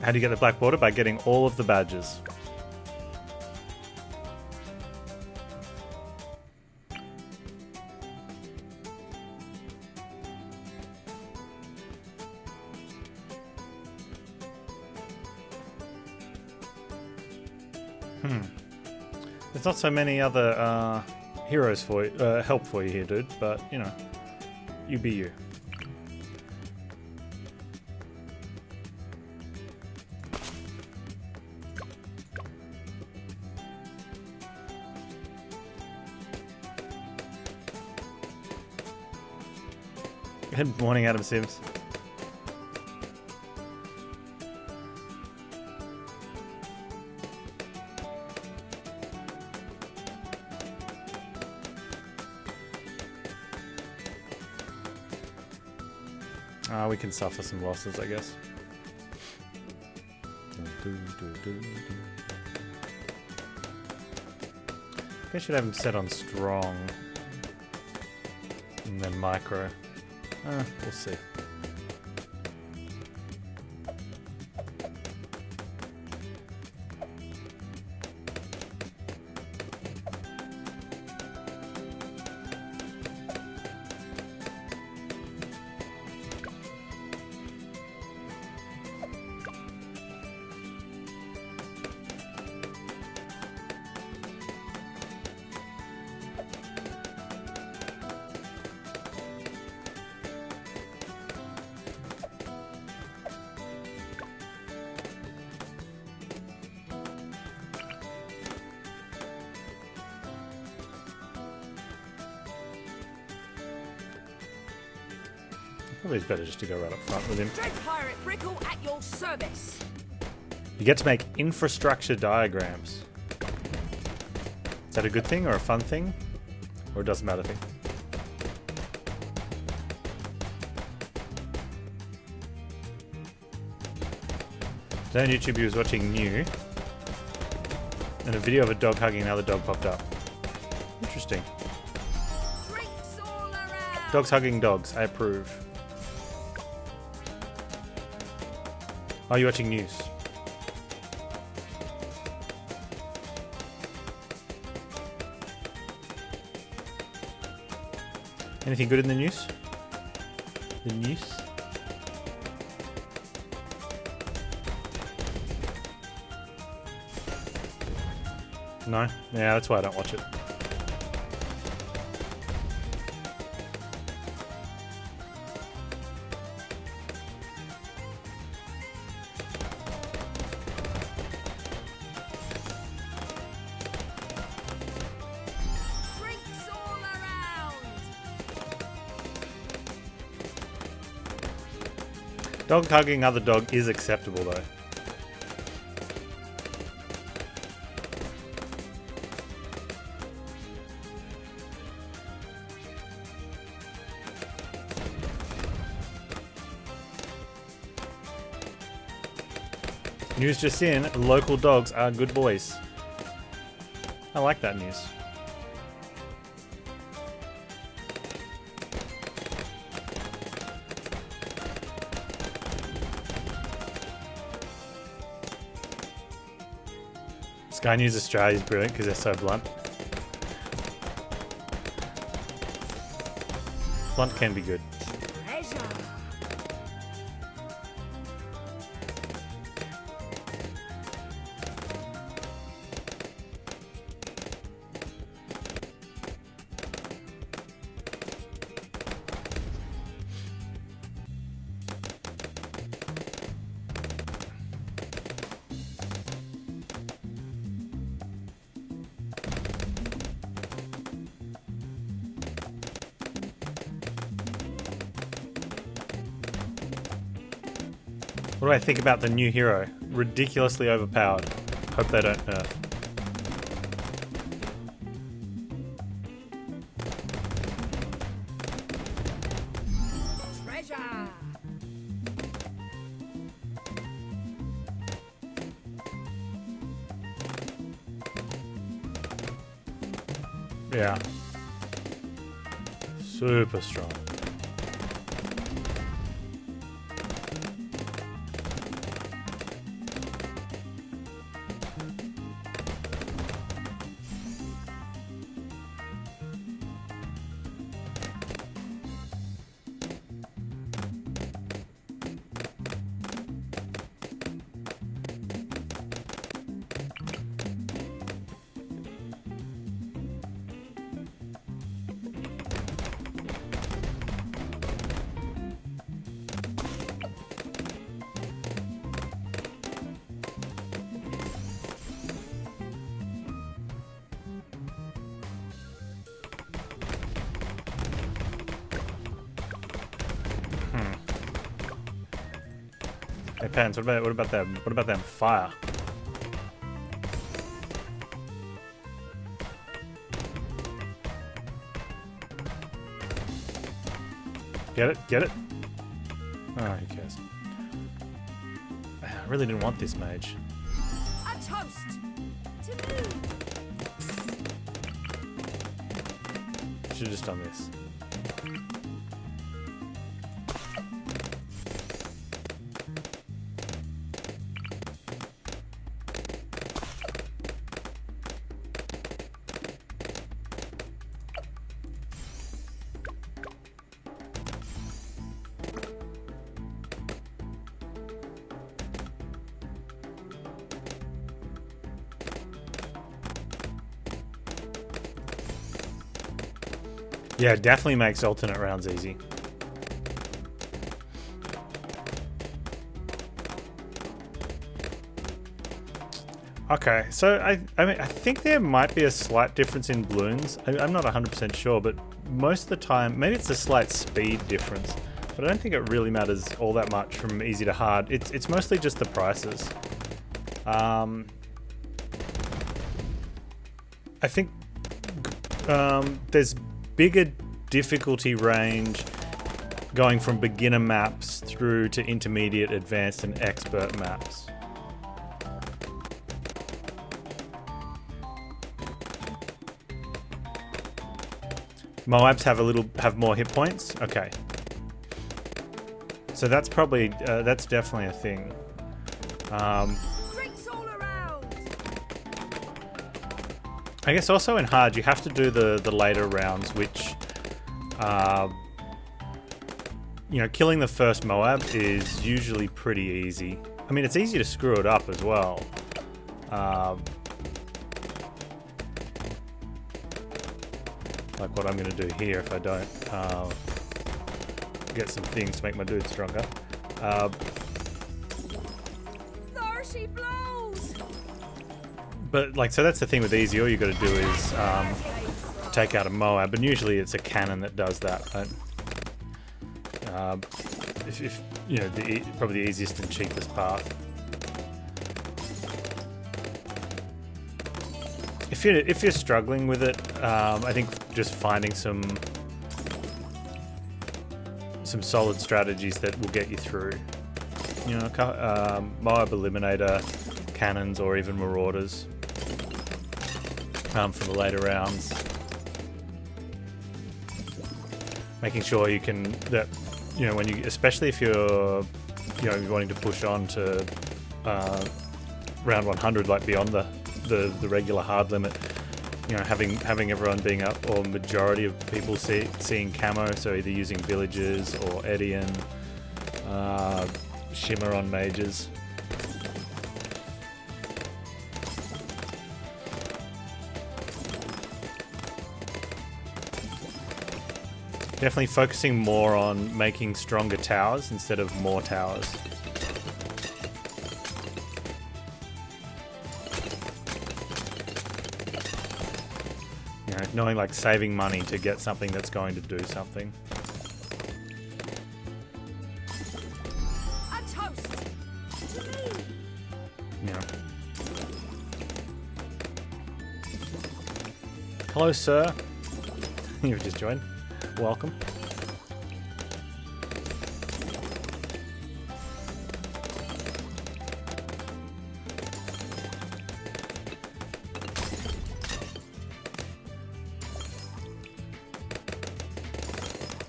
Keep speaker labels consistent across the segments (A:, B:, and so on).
A: How do you get the black border? By getting all of the badges. There's not so many other heroes for you, help for you here, dude. But you know, you be you. Good morning, Adam Sims. We can suffer some losses, I guess. I should have him set on strong. And then micro. We'll see. Probably it's better just to go right up front with him.
B: Dread Pirate Brickle at your service.
A: You get to make infrastructure diagrams. Is that a good thing or a fun thing? Or it doesn't matter thing? Today on YouTube he was watching New, and a video of a dog hugging another dog popped up. Interesting.
B: Drinks all around.
A: Dogs hugging dogs, I approve. Are you watching news? Anything good in the news? The news? No? Yeah, that's why I don't watch it.
B: Drinks all around.
A: Dog hugging other dog is acceptable though. News just in, local dogs are good boys. I like that news. Sky News Australia is brilliant because they're so blunt. Blunt can be good.
B: Treasure.
A: What do I think about the new hero? Ridiculously overpowered. Hope they don't nerf.
B: Treasure.
A: Yeah. Super strong. Hey Panz, what about them? What about them fire? Get it? Get it? Oh, who cares? I really didn't want this mage.
B: A toast to me.
A: Should have just done this. Yeah, it definitely makes alternate rounds easy. Okay, so I mean, I think there might be a slight difference in Bloons. I'm not 100% sure, but most of the time, maybe it's a slight speed difference, but I don't think it really matters all that much from easy to hard. It's mostly just the prices. I think there's bigger difficulty range going from beginner maps through to intermediate, advanced, and expert maps. Moabs have more hit points. Okay, so that's probably that's definitely a thing.
B: Drinks all around.
A: I guess also in hard you have to do the later rounds, which you know, killing the first Moab is usually pretty easy. I mean, it's easy to screw it up as well. Like what I'm going to do here if I don't get some things to make my dude stronger.
B: 30 blows.
A: But like, so that's the thing with easy. All you got to do is take out a Moab, and usually it's a cannon that does that. Right? If you know, probably the easiest and cheapest path. If you're struggling with it, I think just finding some solid strategies that will get you through. You know, Moab Eliminator, cannons, or even Marauders for the later rounds. Making sure you can you know, when you, especially if you're wanting to push on to round 100, like beyond the regular hard limit, you know, having everyone being up, or majority of people seeing camo, so either using villages or Edian, shimmer on mages. Definitely focusing more on making stronger towers instead of more towers. You know, knowing, like, saving money to get something that's going to do something.
B: A toast to me.
A: Yeah. Hello, sir. You've just joined. Welcome.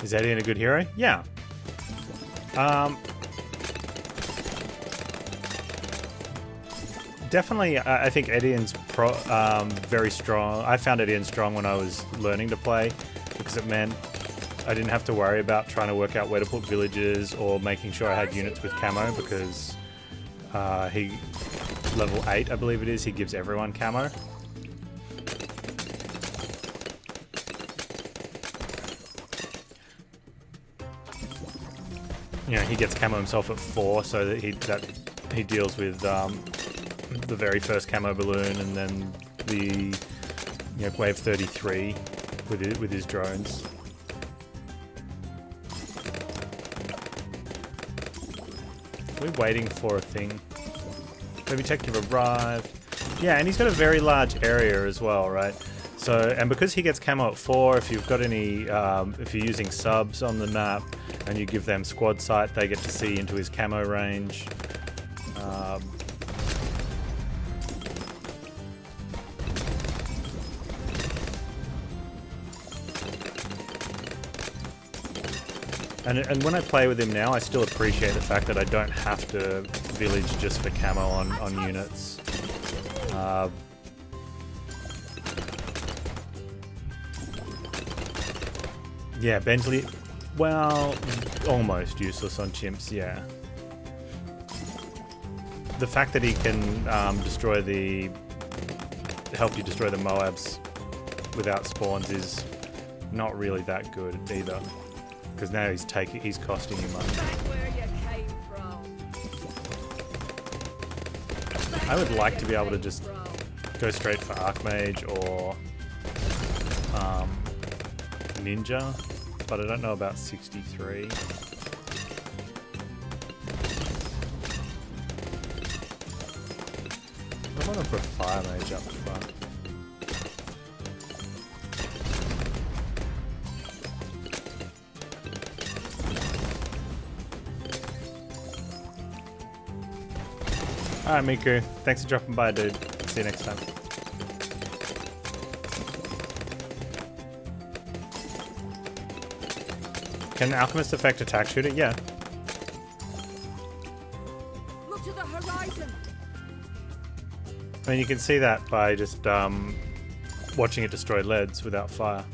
A: Is Edian a good hero? Yeah. Definitely, I think Edian's very strong. I found Edian strong when I was learning to play, because it meant I didn't have to worry about trying to work out where to put villages or making sure I had units with camo, because he, level 8 I believe it is, he gives everyone camo. You know, he gets camo himself at 4, so that he deals with the very first camo balloon, and then the wave 33 with his drones. We're waiting for a thing. Maybe detective arrived. Yeah, and he's got a very large area as well, right? So, and because he gets camo at 4, if you've got any, if you're using subs on the map and you give them squad sight, they get to see into his camo range. And when I play with him now, I still appreciate the fact that I don't have to village just for camo on units. Yeah, Bentley, well, almost useless on chimps, yeah. The fact that he can help you destroy the Moabs without spawns is not really that good either. Because now he's costing you money. I would like to be able to just go straight for Archmage or Ninja, but I don't know about 63. I want to put Fire Mage up front. Alright, Miku. Thanks for dropping by, dude. See you next time. Can Alchemist affect attack shooter? Yeah.
B: Look to the horizon.
A: I mean, you can see that by just watching it destroy leads without fire.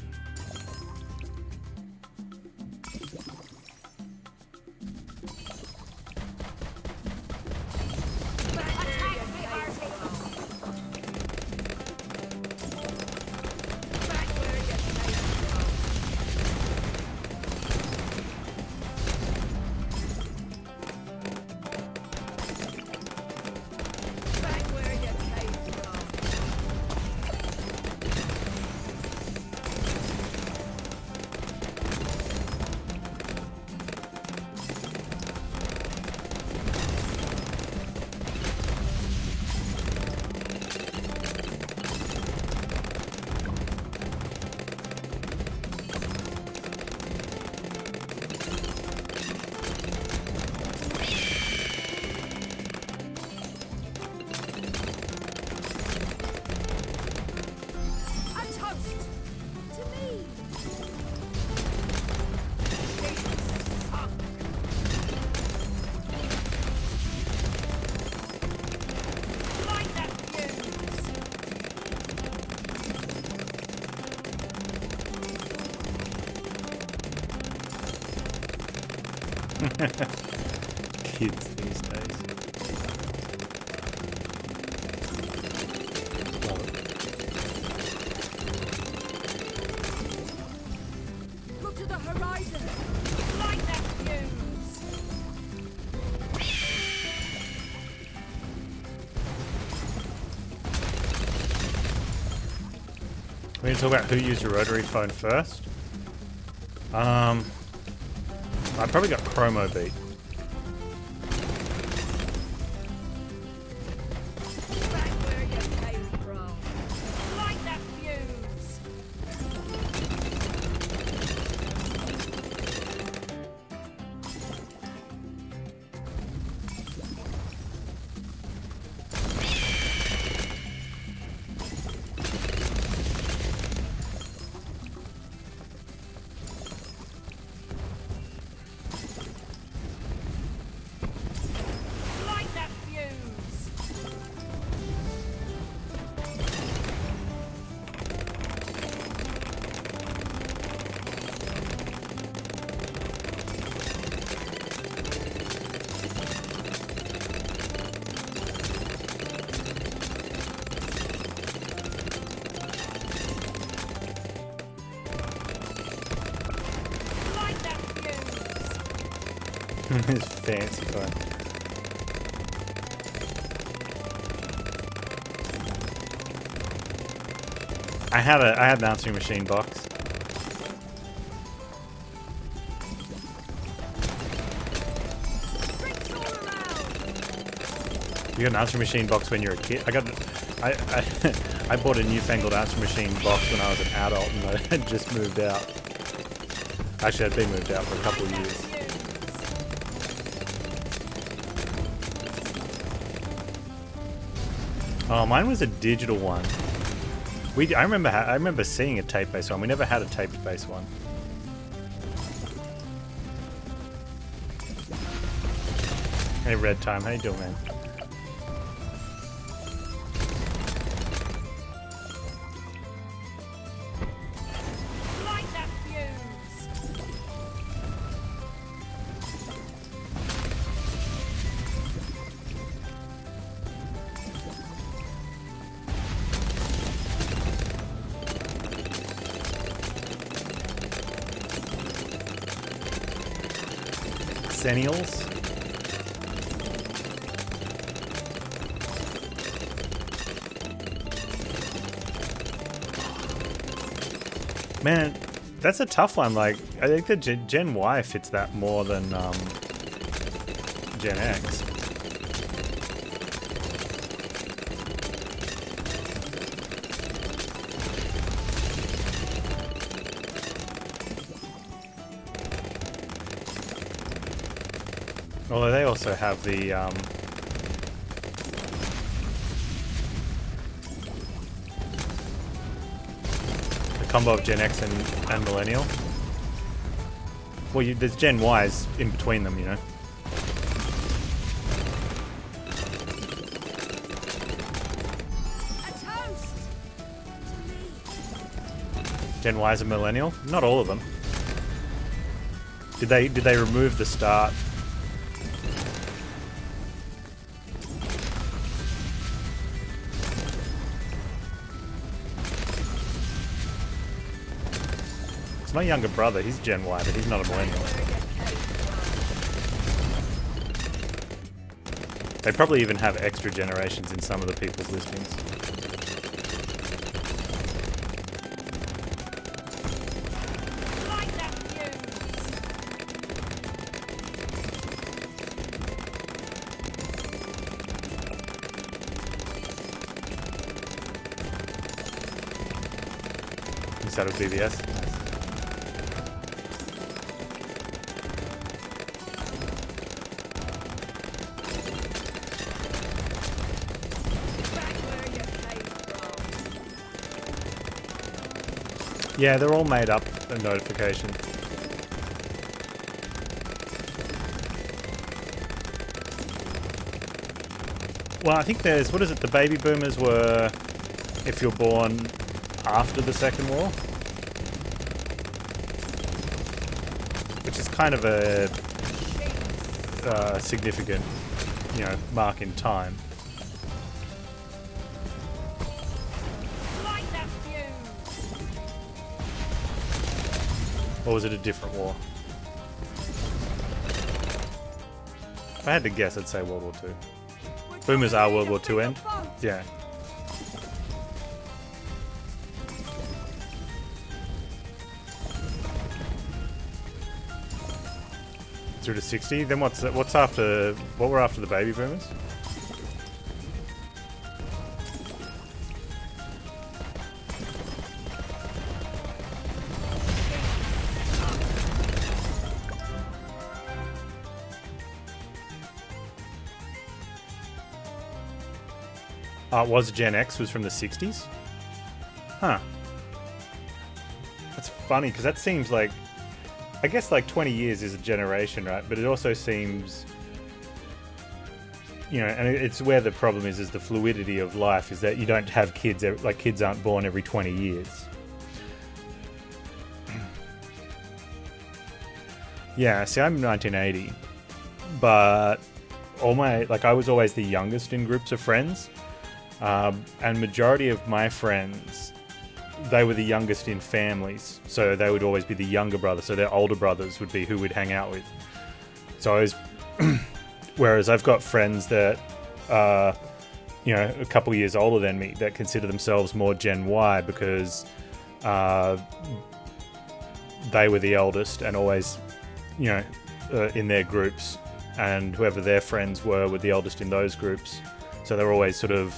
A: Kids these days.
B: Look to the horizon. Light that fuse.
A: We need to talk about who used a rotary phone first. I probably got Chromo beat.
B: Back where you came from. Light that fuse. Light that fuse. Light that fuse.
A: His fancy phone. I had an answering machine box.
B: Drinks all around.
A: You got an answering machine box when you're a kid? I bought a newfangled answering machine box when I was an adult and I had just moved out. Actually, I'd been moved out for a couple of years. Oh, mine was a digital one. I remember seeing a tape-based one. We never had a tape-based one. Hey, Red Time, how you doing, man?
B: Light that fuse.
A: Centennials. Man, that's a tough one. Like, I think the Gen Y fits that more than Gen X. Although they also have the combo of Gen X and Millennial. Well, there's Gen Ys in between them, you know.
B: A toast.
A: Gen Ys and Millennial? Not all of them. Did they remove the start? My younger brother, he's Gen Y, but he's not a millennial. They probably even have extra generations in some of the people's listings.
B: Light that fuse.
A: You started with BBS?
B: Back where you came from.
A: Yeah, they're all made up a notification. Well, I think there's, what is it, the baby boomers were if you're born after the Second War, which is kind of a significant, you know, mark in time.
B: Light that fuse.
A: Or was it a different war? If I had to guess, I'd say World War II. Boomers are World War II end? Yeah. Through to 60. Then what's after? What were after the baby boomers? Was Gen X was from the 60s? Huh. That's funny because that seems like, I guess like 20 years is a generation, right? But it also seems, you know, and it's where the problem is the fluidity of life is that you don't have kids, like kids aren't born every 20 years. Yeah, see, I'm 1980, but I was always the youngest in groups of friends. And majority of my friends, they were the youngest in families, so they would always be the younger brother, so their older brothers would be who we'd hang out with. So I was whereas I've got friends that are, you know, a couple years older than me that consider themselves more Gen Y because they were the eldest and always, you know, in their groups, and whoever their friends were the eldest in those groups. So they're always sort of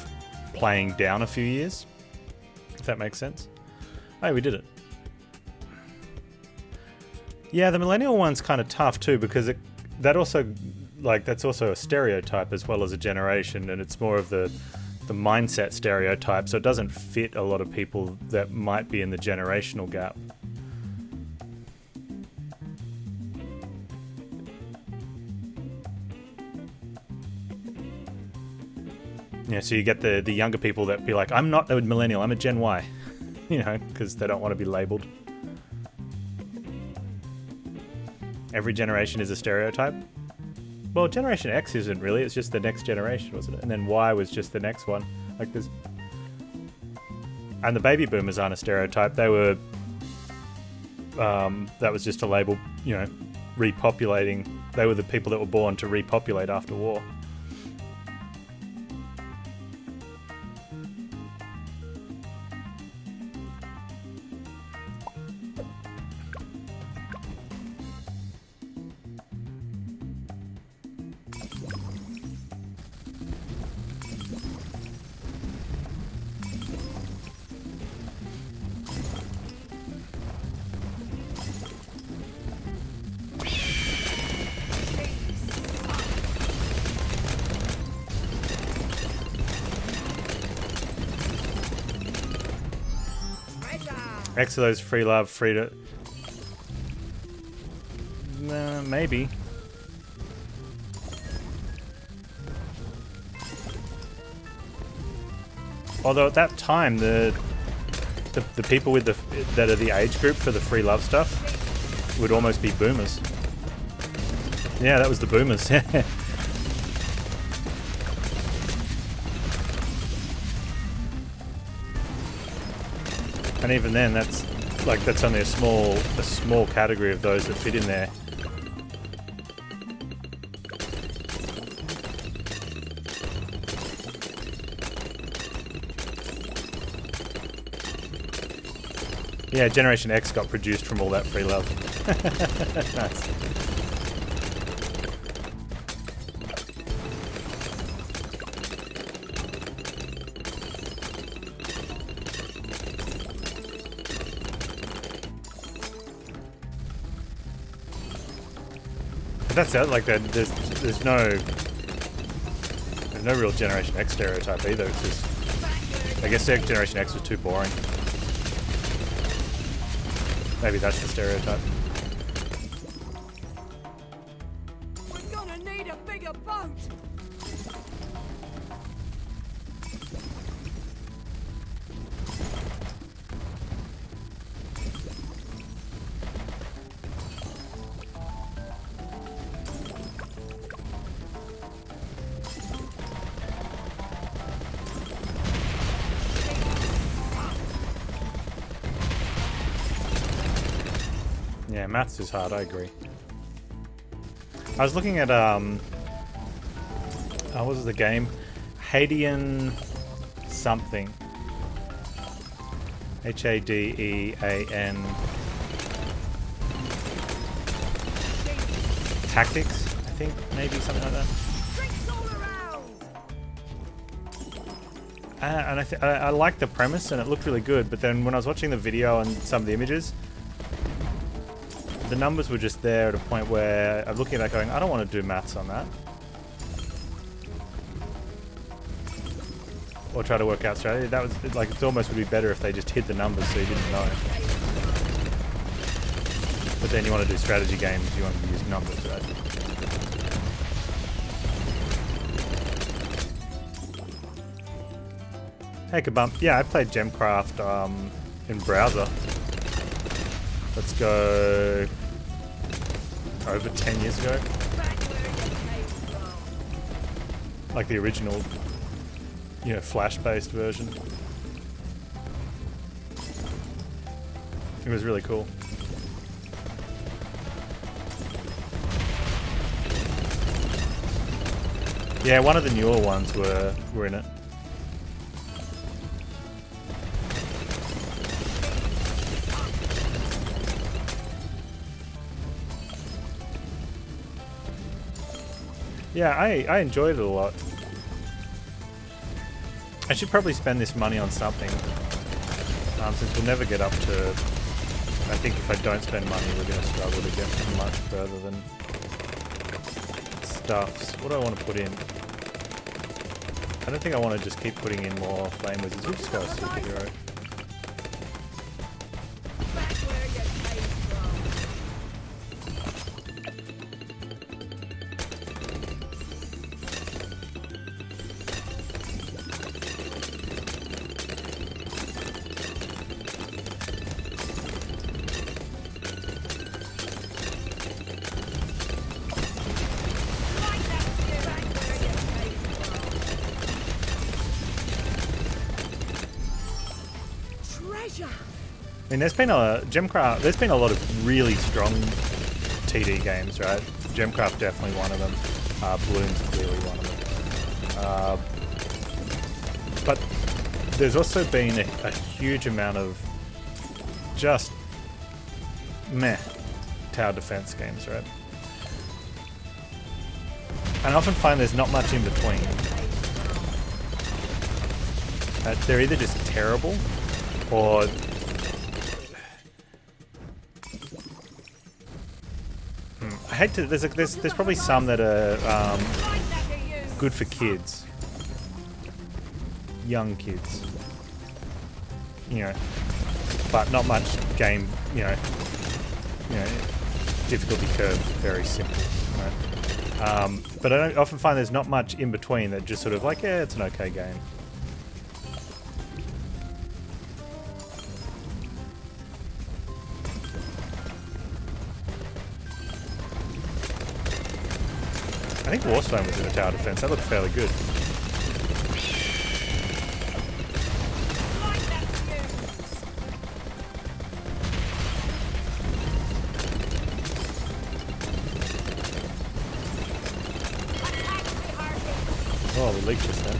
A: playing down a few years, if that makes sense. Oh, we did it. Yeah, the millennial one's kind of tough too, because that's also a stereotype as well as a generation, and it's more of the mindset stereotype, so it doesn't fit a lot of people that might be in the generational gap. Yeah, so you get the younger people that be like, I'm not a millennial, I'm a Gen Y. You know, because they don't want to be labeled. Every generation is a stereotype. Well, Generation X isn't really, it's just the next generation, wasn't it? And then Y was just the next one. Like this. And the baby boomers aren't a stereotype. They were, that was just a label, you know, repopulating. They were the people that were born to repopulate after war. X of those free love, free to... maybe. Although at that time, the people with that are the age group for the free love stuff would almost be boomers. Yeah, that was the boomers. And even then, that's only a small category of those that fit in there. Yeah, Generation X got produced from all that free love. Nice. That's it. Like that. There's no real Generation X stereotype either. It's just, I guess Generation X was too boring. Maybe that's the stereotype.
B: We're gonna need a bigger boat.
A: Yeah, maths is hard, I agree. I was looking at, what was the game? Hadean something. Hadean. Tactics, I think, maybe something like that.
B: Drinks all around.
A: And I liked the premise and it looked really good, but then when I was watching the video and some of the images, the numbers were just there at a point where I'm looking at that going, I don't want to do maths on that. Or try to work out strategy. That was like, it almost would be better if they just hid the numbers so you didn't know. But then you want to do strategy games, you want to use numbers, right? Hey, Kabump. Yeah, I played Gemcraft in browser. Let's go over 10 years ago. Like the original, you know, Flash-based version. It was really cool. Yeah, one of the newer ones were in it. Yeah, I enjoyed it a lot. I should probably spend this money on something, since we'll never get up to... I think if I don't spend money, we're going to struggle to get much further than stuffs. What do I want to put in? I don't think I want to just keep putting in more flame wizards. We'll just go a superhero.
B: Back where you came from. Like that view. Back where you came from. Treasure.
A: I mean, there's been a Gemcraft. There's been a lot of really strong TD games, right? Gemcraft definitely one of them. Bloon's clearly one of them. But there's also been a huge amount of just meh tower defense games, right? And I often find there's not much in between. They're either just terrible or I hate to. There's probably some that are good for kids, young kids, you know, but not much game, you know, difficulty curve very simple, right? But I don't often find there's not much in between that just sort of like, yeah, it's an okay game. I think Warstone was in the tower defense. That looked fairly good.
B: Like that view. Attack me, Harvey.
A: Oh, we leaked just then.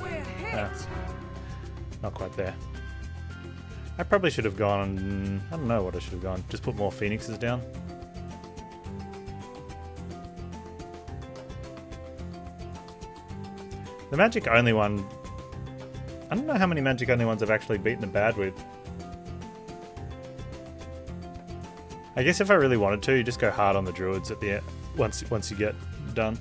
B: We're hit.
A: Ah, not quite there. I probably should have gone... I don't know what I should have gone. Just put more phoenixes down. The magic only one... I don't know how many magic only ones I've actually beaten the bad with. I guess if I really wanted to, you just go hard on the druids at the end, once you get done.